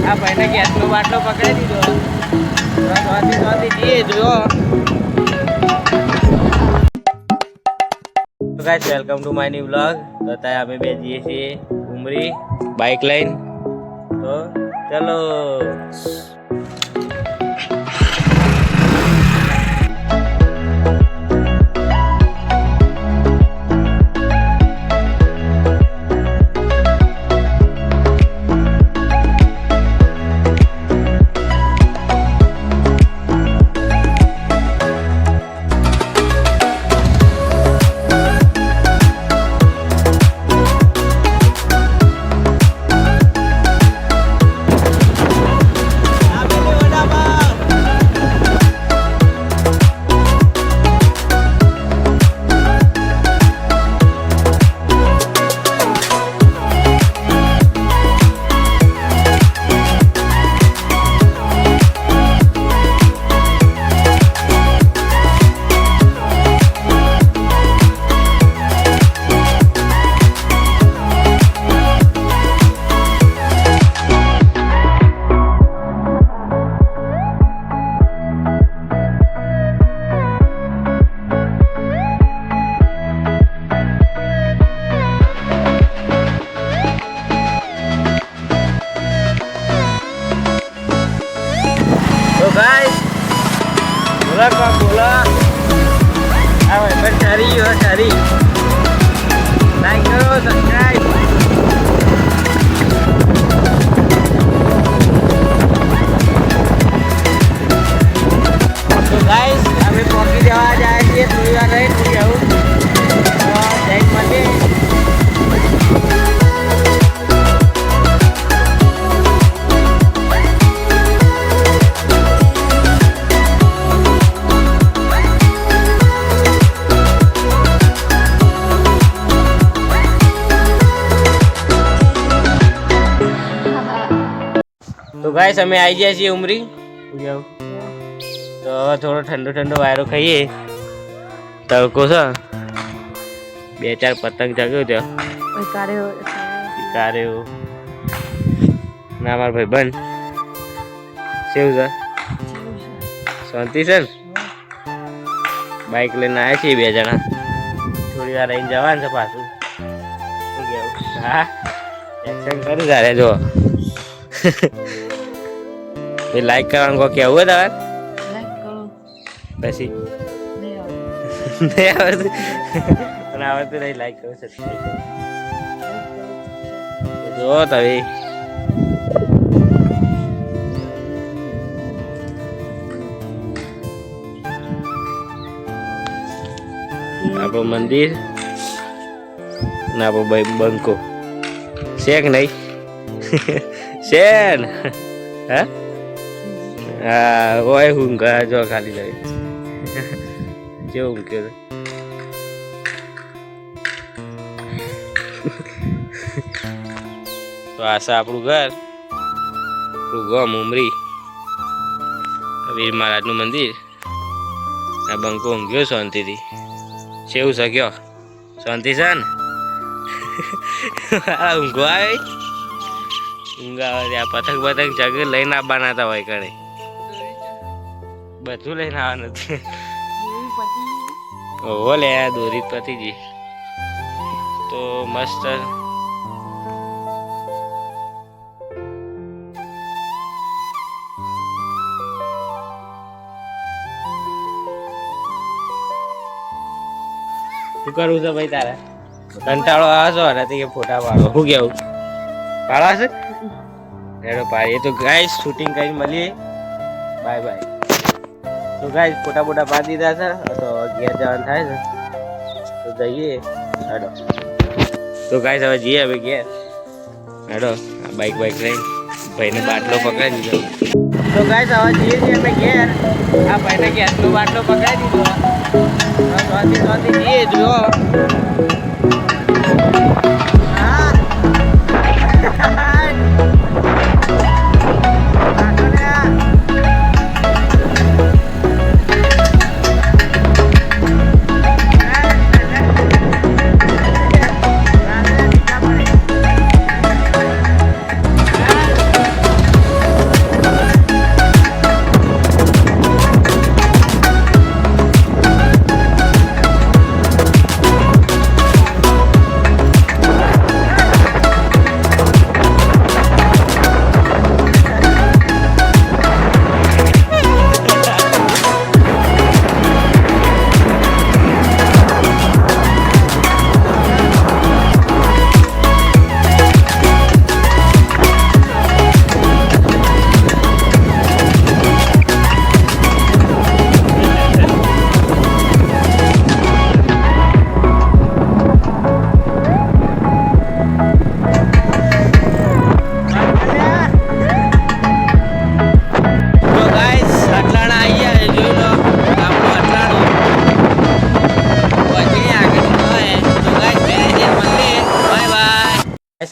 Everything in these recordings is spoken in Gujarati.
આ ભાઈને ગેસનો બાટલો પકડી દીધો. સ્વાતિ જઈએ જો. Guys welcome to my new vlog. તો અત્યારે અમે બે જઈએ છીએ ઉમરી બાઇક લઈને. તો ચલો. गाइस बोला का बोला अब पर सारी हो सारी लाइक करो सब्सक्राइब तो गाइस हमें पहुंची जवा जाए છીએ થોડી વાર રહી પૂરી આવું તો જઈ મળીએ. तो गाइस हमें आई जाए છીએ ઉમરી તો હવે થોડો ઠંડો ઠંડો વાયરો ખાઈએ. તડકો છે, બે ચાર પતંગ ચગ્યો ત્યાં કારેઓ ના મારા ભાઈ બન કેવું છે? શાંતિ છે ને? બાઇક લઈને આવ્યા છીએ બે જણા. થોડી વાર રહીને જવાનું છે પાછું. શું કેવું? હા એક્શન કરી તારે જો. એ લાઈક કરવાનું કોઈ કેવું હોય તમારે? પછી નહીં આવડતું પણ આવડતું નહીં. લાઈક કરો જો તમે. આપણું મંદિર ને આપણો ભાઈ બંકો છે કે નહીં? છે ને? હા હા હોય હું જો ખાલી જાય કેવું મૂક્યો તો આશા આપણું ઘર, આપણું ગામ ઉમરી, વીર મહારાજનું મંદિર. આ બંકો ઊંઘ્યો શાંતિથી. કેવું છે કયો? શાંતિ છે ને? ઊંઘો આવે ઊંઘ આવે ત્યાં પતંગ પતંગ ચગ લઈને આવવાના હતા હોય કડે બધું લઈને આવવાનું હતું. ઓહો લે દોરી પતિજી તો મસ્ત. શું કરવું છે ભાઈ તારે? કંટાળો આવે છો નથી કે ફોટા પાડો? શું કેવું? પાડવા છે રેડો પાડીએ. તો ગાઈસ શૂટિંગ કરીને મળીએ. Bye bye. તો ગાઈસ ફોટા બોટા પાડી દીધા છે તો ઘેર જવાનું થાય છે તો જઈએ. હેડો તો ગાઈસ હવે જઈએ હવે ઘેર. હેડો બાઈક બાઈક લઈને ભાઈને બાટલો પકડાઈ દીધો. તો ગાઈસ હવે જઈએ છીએ અમે ઘેર. આ ભાઈને ગેસનો બાટલો પકડાઈ દીધો. સ્વાતિ જઈએ જો.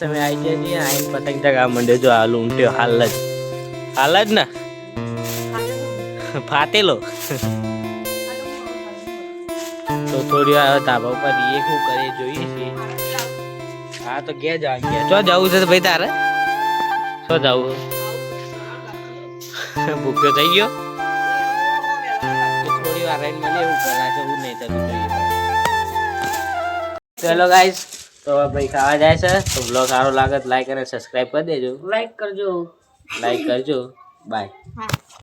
અમે આવી ગયા છીએ આઈને પતંગ ચગાવવા માંડ્યો જો આ લૂંટ્યો હાલ જ ને ફાટેલો તો થોડી વાર ધાબા ઉપર એ શું કરે જોઈએ છીએ હા તો ક્યાં જવા ગયા ચો જવું છે તો ભાઈ તારે શું જવું ભૂખ્યો થઈ ગયો થોડી વાર રહીને મને એવું કરા જવું નહીં થતું જોઈએ ચલો ગાઈસ તો ભાઈ ખાવા જાય છે તો બ્લોગ સારો લાગે તો લાઈક અને સબસ્ક્રાઇબ કરી દેજો લાઈક કરજો બાય